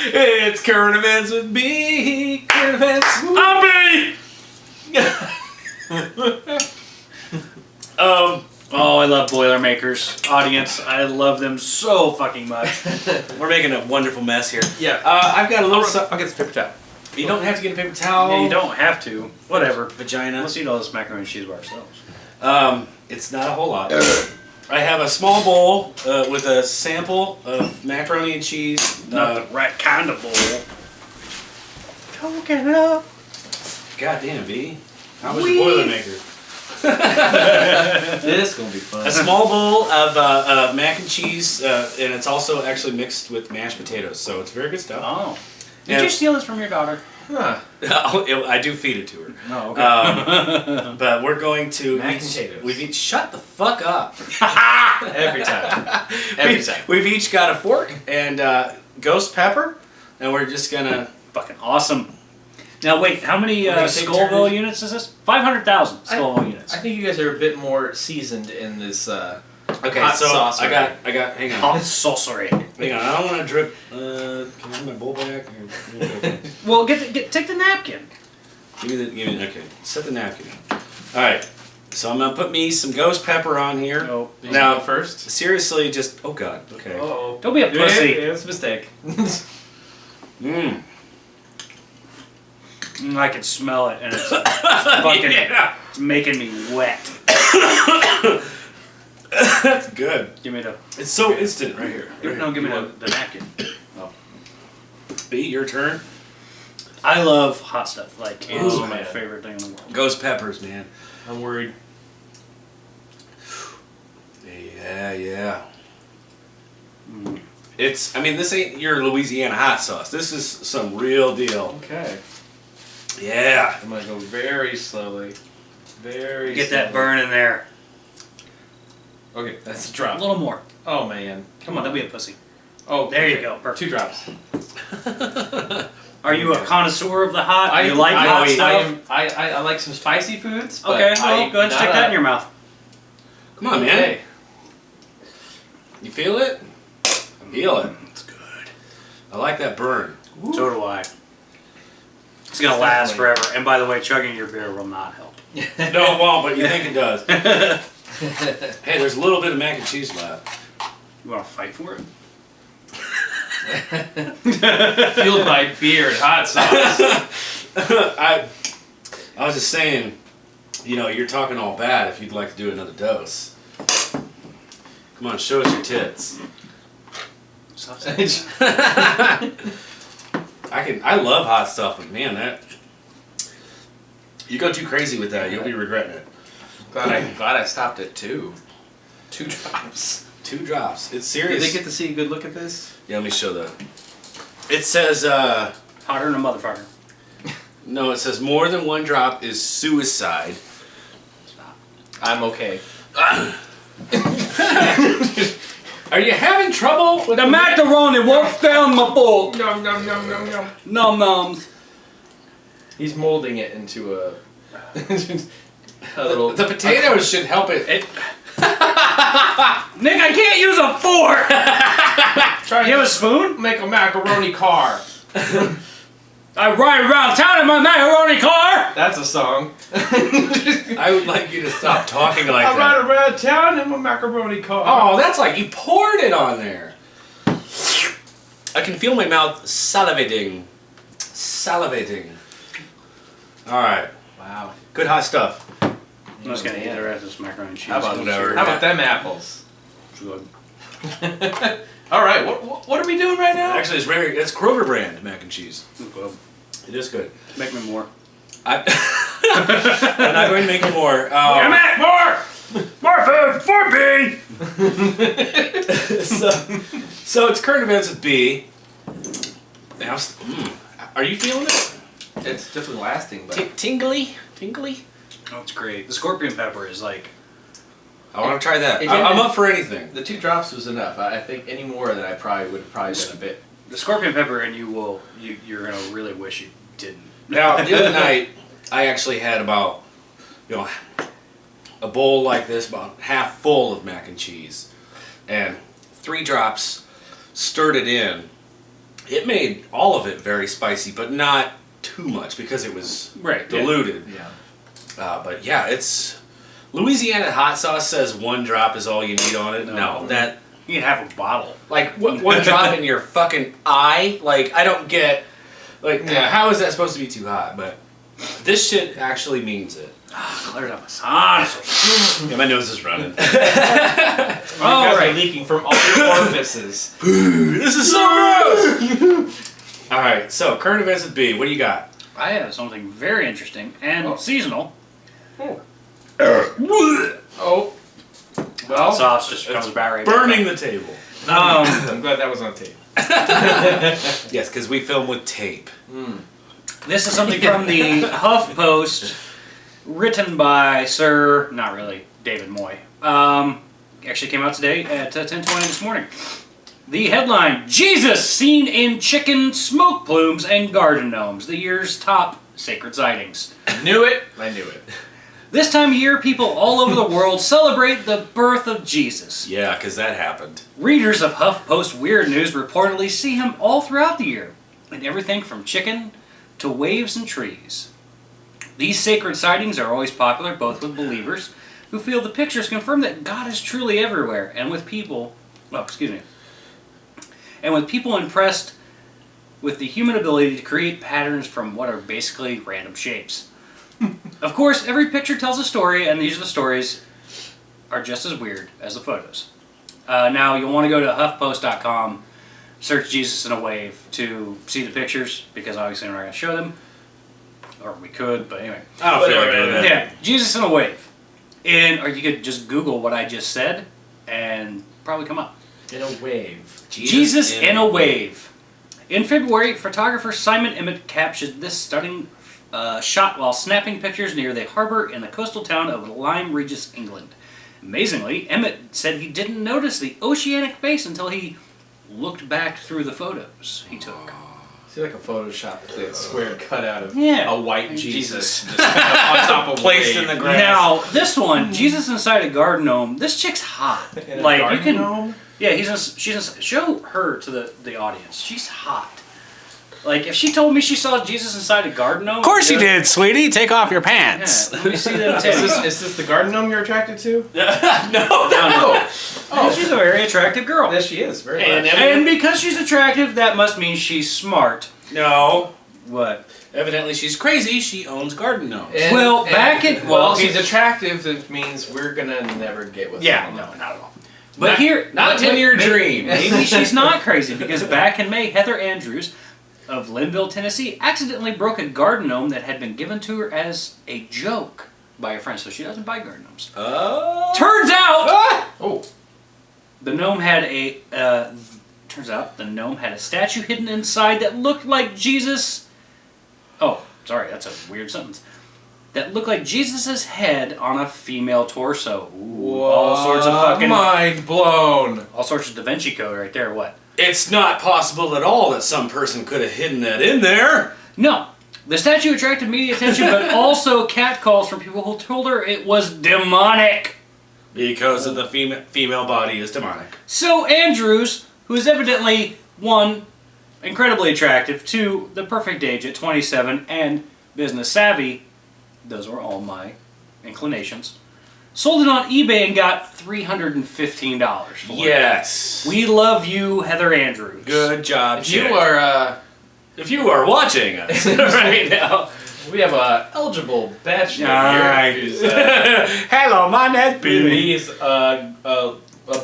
It's current events with me. Current events. I'll be. Oh, I love Boilermakers. Audience, I love them so fucking much. We're making a wonderful mess here. Yeah. I've got a little. I'll get the paper towel. You don't have to get a paper towel. Yeah, you don't have to. Whatever. Vagina. Let's eat all this macaroni and cheese by ourselves. It's not a whole lot. I have a small bowl with a sample of macaroni and cheese. Not the right kind of bowl. Don't get it up. Goddamn, V. How was your Boilermaker? This is gonna be fun. A small bowl of mac and cheese, and it's also actually mixed with mashed potatoes, so it's very good stuff. Oh. Did you steal this from your daughter? Huh. I do feed it to her. Oh, okay. But we're going to Mac and potatoes. We've each shut the fuck up. Every time. Every time. We've each got a fork and ghost pepper, and we're just gonna Fucking awesome. Now wait, how many We're gonna take Scoville turns. units is this? 500,000 Scoville units. I think you guys are a bit more seasoned in this okay. hot So sauce. I got. Hang on. Hot saucery. Hang on. I don't want to drip. Can I have my bowl back? Well, take the napkin. Give me. Okay. Set the napkin. All right. So I'm gonna put me some ghost pepper on here. Oh, Now, first. seriously, just oh god. Okay. Uh-oh. Don't be a pussy. Yeah, it's a mistake. Mmm. I can smell it, and it's fucking it's making me wet. That's good. Give me the. It's so instant right here. No, give me the napkin. Oh. B, your turn. I love hot stuff. Like it's Ooh, my man. favorite thing in the world. Ghost peppers, man. I'm worried. Yeah. It's. I mean, this ain't your Louisiana hot sauce. This is some real deal. Okay. Yeah. I'm gonna go very slowly. Very Get slowly. that burn in there. Okay, that's a A drop. little more. Oh man. Come on, don't be a pussy. Oh, There you okay. go. Perfect. 2 drops. Are you a connoisseur of the hot? I you like hot stuff? I like some spicy foods. But Okay, well, go ahead and stick that in your mouth. Come on, man. Okay. You feel it? I feel it. It's good. I like that burn. So do I. It's gonna last forever. And by the way, chugging your beer will not help. No, it won't, but you think it does. Hey, there's a little bit of mac and cheese left. You wanna fight for it? Fueled by beer and hot sauce. I was just saying, you're talking all bad if you'd like to do another dose. Come on, show us your tits. I love hot stuff, but man, you go too crazy with that, you'll be regretting it. Glad I stopped at 2. 2 drops. 2 drops. It's Did serious. they get to see a good look at this? Yeah, let me show that. It says, Hotter than a motherfucker. no, it says more than 1 drop is suicide. I'm okay. Are you having trouble with The macaroni won't stay on my bowl. Nom nom nom nom nom. Nom noms. He's molding it into a little. The potatoes should help it. Nick, I can't use a fork. Try You have a spoon? make a macaroni car. I ride around town in my macaroni car. That's a song. I would like you to stop talking like I that. ride around town in my macaroni car. Oh, that's like you poured it on there. I can feel my mouth salivating. Salivating. Alright. Wow. Good hot stuff. I'm just gonna eat the rest of this macaroni and cheese. How about Whatever. How about them apples? Good. All right. What are we doing right now? Actually, it's Kroger brand mac and cheese. Good. It is good. Make me more. I'm not going to make you more. Damn it! More! More food for me! So it's current events with B. Now, are you feeling it? It's definitely lasting, but Tingly? Tingly? Oh, it's great. The scorpion pepper is like... I want to try that. It I'm didn't- up for anything. the 2 drops was enough. I think any more than I probably would have been a bit. The scorpion pepper, and you're gonna really wish you didn't. Now, the other night, I actually had about, a bowl like this, about half full of mac and cheese, and 3 drops, stirred it in. It made all of it very spicy, but not too much because it was Right, yeah. diluted. Yeah. But yeah, it's Louisiana hot sauce says 1 drop is all you need on it. No, that You can have a bottle. like 1 drop in your fucking eye. Like I don't get. Like how is that supposed to be too hot? But this shit actually means it. Cleared up my sauce. Yeah, my nose is running. You guys are leaking from all your orifices. This is so gross. All right, so current events with B. What do you got? I have something very interesting and seasonal. Oh. Well, sauce just comes about right Burning the table. I'm glad that was on tape. Yes, because we film with tape. This is something from the HuffPost, written by Sir, not really, David Moy. Actually came out today at 10:20 this morning. The headline, Jesus seen in chicken, smoke plumes, and garden gnomes. The year's top sacred sightings. Knew it. I knew it. This time of year, people all over the world celebrate the birth of Jesus. Yeah, because that happened. Readers of HuffPost Weird News reportedly see him all throughout the year, in everything from chicken to waves and trees. These sacred sightings are always popular, both with believers who feel the pictures confirm that God is truly everywhere, and with people, and with people impressed with the human ability to create patterns from what are basically random shapes. Of course, every picture tells a story, and these are the stories are just as weird as the photos. Now, you'll want to go to HuffPost.com, search Jesus in a Wave to see the pictures, because obviously we're not going to show them. Or we could, but anyway. I don't feel like doing that. Yeah, Jesus in a Wave. Or you could just Google what I just said, and probably come up. In a wave. Jesus in a Wave. In February, photographer Simon Emmett captured this stunning shot while snapping pictures near the harbour in the coastal town of Lyme Regis, England. Amazingly, Emmett said he didn't notice the oceanic face until he looked back through the photos he took. See, like a Photoshop, it's like a square cutout of Yeah. a white Jesus just on top of Placed wave. in the grass. Now, this one, Jesus inside a garden gnome, this chick's hot. In a Like, garden you can... gnome? Yeah, show her to the audience. She's hot. Like, if she told me she saw Jesus inside a garden gnome... Of course you did, sweetie. Take off your Yeah, pants. let me see them Is titties. this the garden gnome you're attracted to? No. Oh, She's a very attractive girl. yes, she is. Very And much. And because she's attractive, that must mean she's smart. No. What? Evidently she's crazy. She owns garden gnomes. And- Well, and- back in- well, well, she's attractive. That means we're gonna never get with. Yeah, someone. no, not at all. But here... Not in your dream. Maybe she's not crazy, because back in May, Heather Andrews of Linville, Tennessee, accidentally broke a garden gnome that had been given to her as a joke by a friend, so she doesn't buy garden gnomes. Oh. Turns out, Oh, the gnome had a statue hidden inside that looked like Jesus. Oh, sorry, that's a weird sentence. that look like Jesus' head on a female torso. Ooh, all sorts of fucking... mind blown. All sorts of Da Vinci Code right there, what? It's not possible at all that some person could have hidden that in there. No. The statue attracted media attention, but also catcalls from people who told her it was demonic. Because of the female body is demonic. So Andrews, who is evidently, 1, incredibly attractive, 2, the perfect age at 27, and business savvy, those were all my inclinations, sold it on eBay and got $315 for it. Yes. We love you, Heather Andrews. Good job, If chick. you are watching us right now. we have a eligible bachelor Alright. here who's Hello, my name's he's a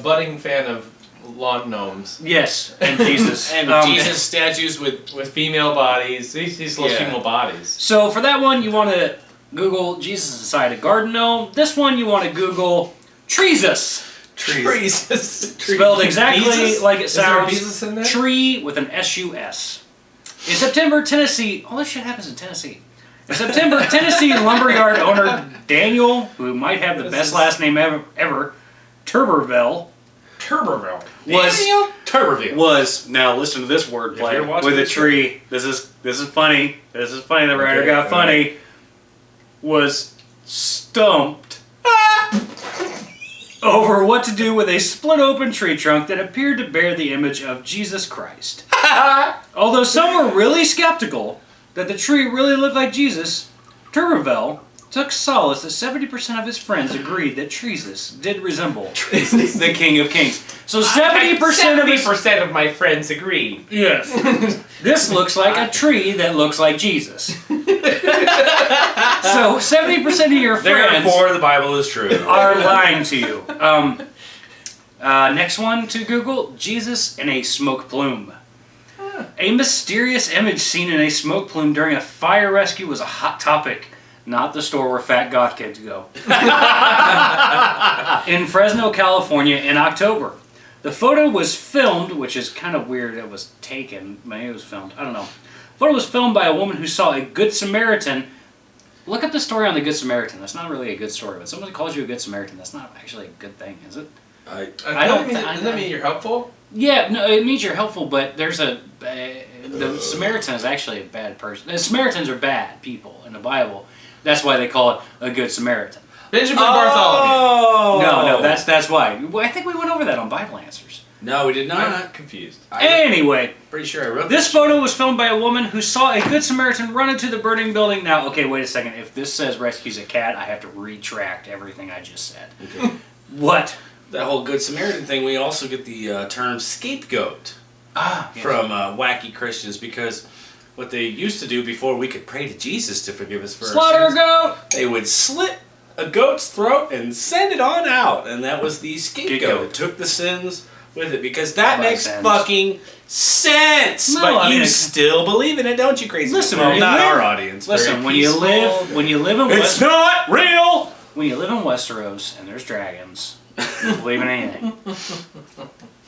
budding fan of lawn gnomes Yes, and Jesus. And Jesus statues with... with female bodies. He loves female bodies. So for that one, you want to Google Jesus inside a garden gnome. This one, you want to Google Treesus. Jesus. Spelled exactly Jesus? like it Is there a sounds. Jesus in there? Tree with an S-U-S. In September, Tennessee... All this shit happens in Tennessee. In September, Tennessee lumberyard owner Daniel, who might have the best last name ever, Turberville, was now listen to this wordplay with a tree. This is funny. This is funny. The writer got funny. Was stumped over what to do with a split open tree trunk that appeared to bear the image of Jesus Christ. Although some were really skeptical that the tree really looked like Jesus, Turberville took solace that 70% of his friends agreed that Jesus did resemble the King of Kings. So 70% of my friends agree. Yes. This looks like a tree that looks like Jesus. So 70% of your friends Therefore, the Bible is true. are lying to you. Next one to Google, Jesus in a smoke plume. A mysterious image seen in a smoke plume during a fire rescue was a hot topic. Not the store where fat goth kids go. In Fresno, California in October. The photo was filmed, which is kind of weird it was taken. Maybe it was filmed. I don't know. The photo was filmed by a woman who saw a Good Samaritan. Look up the story on the Good Samaritan. That's not really a good story. When somebody calls you a Good Samaritan, that's not actually a good thing, is it? Does that mean you're helpful? Yeah, no, it means you're helpful, but there's the Samaritan is actually a bad person. The Samaritans are bad people in the Bible. That's why they call it a Good Samaritan. Benjamin Bartholomew. No, that's why. Well, I think we went over that on Bible Answers. No, we did not. I'm confused. Anyway, Pretty sure I wrote this photo was filmed by a woman who saw a Good Samaritan run into the burning building. Now, okay, wait a second. If this says rescues a cat, I have to retract everything I just said. Okay. What? That whole Good Samaritan thing, we also get the term scapegoat from wacky Christians, because what they used to do before we could pray to Jesus to forgive us for Slaughter our a sins, goat! they would slit a goat's throat and send it on out, and that was the scapegoat. It took the sins with it, because that makes fucking sense. No, but I mean, you still believe in it, don't you, crazy? Listen, well, when you not live- our audience. Listen, Very when you peaceful. live in It's not real. when you live in Westeros and there's dragons, you believe in anything.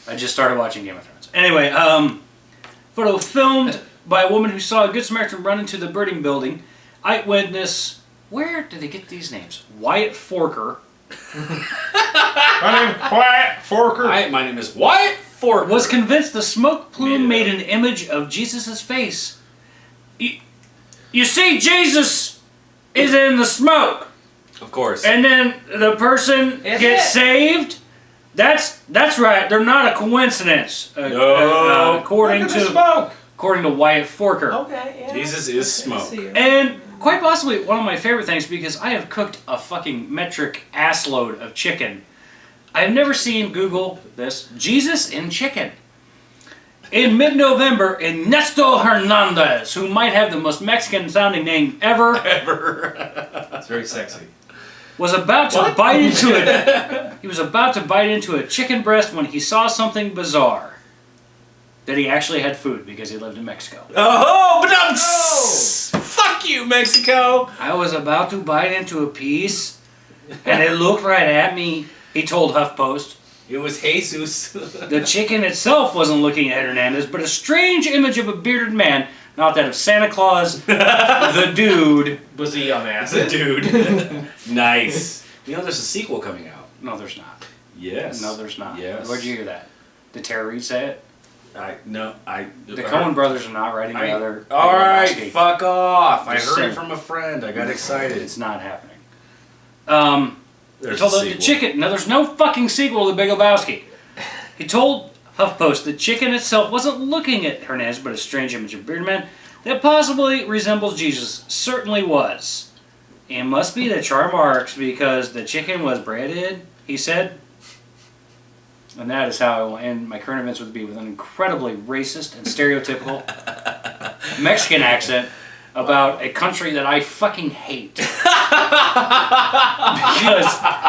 I just started watching Game of Thrones. Anyway, photo filmed by a woman who saw a Good Samaritan run into the burning building. Eyewitness. Where did they get these names? Wyatt Forker. My name's Wyatt Forker. Hi, my name is Wyatt Forker. Was convinced the smoke plume made an image of Jesus' face. You see, Jesus is in the smoke, Of course. and then the person gets saved. That's right. They're not a coincidence. No. According to Wyatt Forker. Okay, yeah. Jesus is smoke. And quite possibly one of my favorite things, because I have cooked a fucking metric assload of chicken. I've never seen, Google this, Jesus in chicken. In mid-November, Ernesto Hernandez, who might have the most Mexican-sounding name ever, It's very sexy. was about to bite into it. He was about to bite into a chicken breast when he saw something bizarre. That he actually had food because he lived in Mexico. Oh, but fuck you, Mexico. I was about to bite into a piece, and it looked right at me, he told HuffPost. It was Jesus. The chicken itself wasn't looking at Hernandez, but a strange image of a bearded man Not that of Santa Claus, the dude. Was he on acid? Dude. Nice. You know, there's a sequel coming out. No, there's not. Yes. No, there's not. Yes. Where'd you hear that? Did Tara Reid say it? The The Coen brothers are not writing another. All right, Lebowski. fuck off. I Just heard saying. it from a friend. I got excited. It's not happening. There's He told a the sequel. chicken. No, there's no fucking sequel to The Big Lebowski. He told HuffPost the chicken itself wasn't looking at Hernandez, but a strange image of Bearded Man that possibly resembles Jesus. Certainly was. It must be the char marks because the chicken was breaded, he said. And that is how I will end my current events would be with an incredibly racist and stereotypical Mexican accent about a country that I fucking hate. Because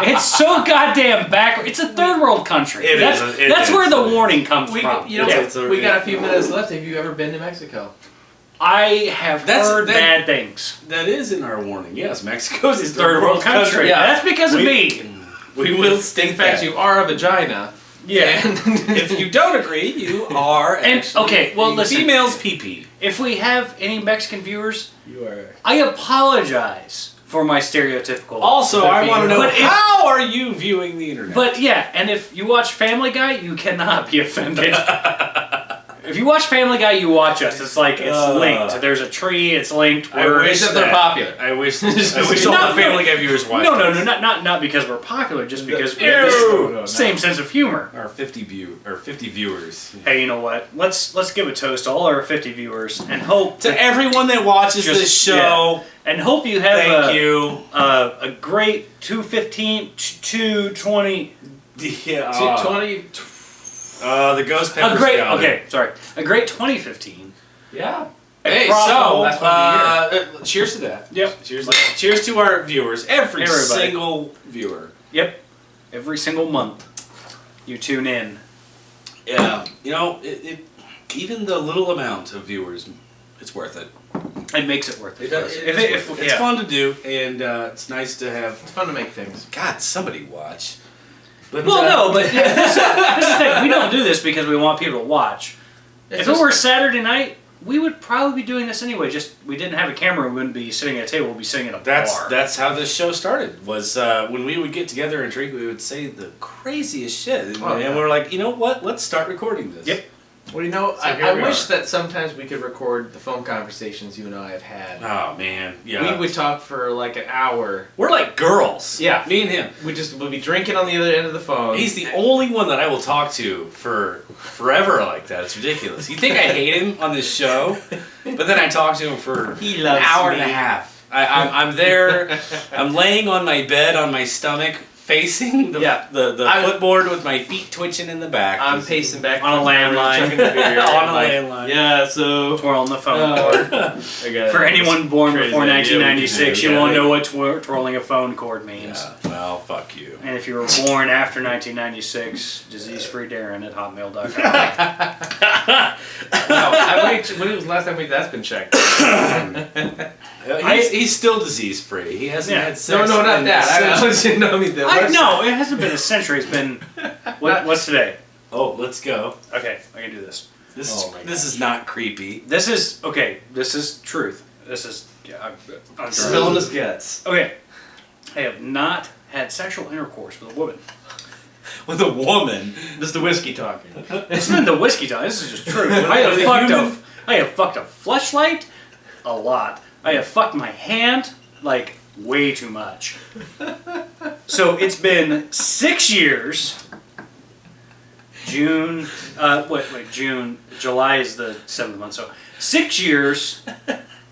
it's so goddamn backward. It's a third world country. It that's is. It that's is. where the warning comes We, from. you know, It's a- we got a few minutes left. Have you ever been to Mexico? I have heard bad things. That is in our warning. Yes, Mexico's It's third world country. Yeah. That's because of me. We will state In fact, that. you are a vagina. Yeah. If you don't agree, you are And, actually okay, well, listen. females pee-pee. If we have any Mexican viewers, You are. I apologize for my stereotypical. Also, I want to know, But if- how are you viewing the internet? But yeah, and if you watch Family Guy, you cannot be offended. If you watch Family Guy, you watch us. It's like it's linked. There's a tree. It's linked. I We're- wish That they're popular. I wish all the Family Guy viewers watched No, us. not because we're popular. Just because we have Ew. this same sense of humor. Our 50 viewers. Hey, you know what? Let's give a toast to all our 50 viewers and hope To everyone that watches Just- this show, and hope you have thank you. a great 215 220 Yeah, 20. the ghost pepper a great scouter. okay sorry a great 2015. Yeah. Hey, profitable- so cheers to that. Yep. Cheers to our viewers, every Everybody. single viewer. Yep. Every single month, you tune in. Yeah, you know, even the little amount of viewers, it's worth it. It makes it worth it. It's fun to do, and it's nice to have. It's fun to make things. God, somebody watch. But, Well, no, but this is the thing. We don't do this because we want people to watch. If it were Saturday night, we would probably be doing this anyway. Just we didn't have a camera. We wouldn't be sitting at a table. We'd be sitting at a bar. That's how this show started. Was when we would get together and drink, we would say the craziest shit, Oh, and yeah. we're like, you know what? Let's start recording this. Yep. Well, you know, So here I we wish are. that sometimes we could record the phone conversations you and I have had. Oh man, yeah. We would talk for like an hour. We're like girls. Yeah. Me and him. We'd be drinking on the other end of the phone. He's the only one that I will talk to for forever like that. It's ridiculous. You think I hate him on this show, but then I talk to him for He an loves hour me. and a half. I'm there. I'm laying on my bed on my stomach, facing the footboard with my feet twitching in the back. I'm pacing back On a landline. chugging the beer, On a like, landline. Yeah, so twirling the phone cord. I got For anyone born Crazy before idea 1996, we you do. won't Yeah. know what twirling a phone cord means. Yeah, well, fuck you. And if you were born after 1996, diseasefreedarren at hotmail.com. When was the last time that's been checked? He's still disease free. He hasn't Yeah. had sex. No, not in that. since- I mean the website. No, it hasn't been a century. It's been what's today? Oh, let's go. Okay, I can do this. This is not creepy. This is okay. This is truth. This is I'm Spilling his guts. Okay, I have not had sexual intercourse with a woman. With a woman. This is the whiskey talking. This isn't the whiskey time. This is just true. I have fucked a fleshlight a lot. I have fucked my hand like way too much. So it's been 6 years. June. June. July is the 7th month. So 6 years,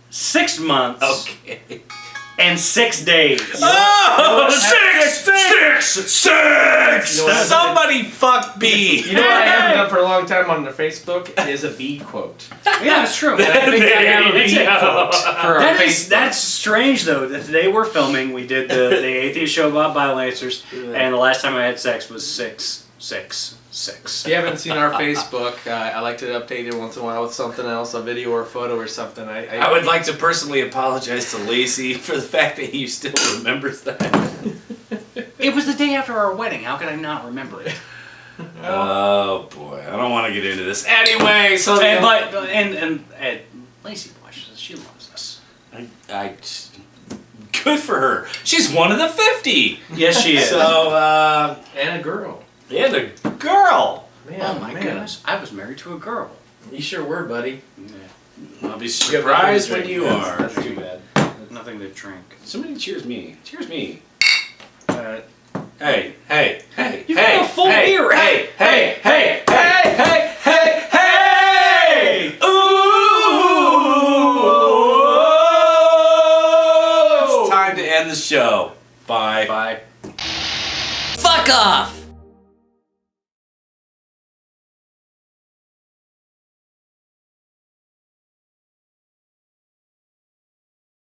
6 months, Okay. and 6 days. Oh, six! You know what? Somebody fuck B. You know what I haven't done for a long time on their Facebook is a bee quote. Yeah, it's true. I think I have a There you bee go. quote for our Facebook. That's strange though. That today we're filming. We did the atheist show about Bible answers, and the last time I had sex was 666. If you haven't seen our Facebook, I like to update it once in a while with something else, a video or a photo or something. I would like to personally apologize to Lacey for the fact that he still remembers that. It was the day after our wedding. How could I not remember it? Oh boy, I don't want to get into this. Anyway, so And Lazy boy. She loves us. Good for her. She's one of the 50. Yes, she is. So, And a girl. and a girl. Man, oh my man. goodness, I was married to a girl. You sure were, buddy. Yeah. I'll be You got surprised nothing when to you drink. are. That's too bad. Nothing to drink. Somebody cheers me. Cheers me. Uh, Hey, hey, hey, You've hey, got a full hey, beer, hey, hey, hey, hey, hey, hey, hey! Ooh! It's time to end the show. Bye. bye. Fuck off!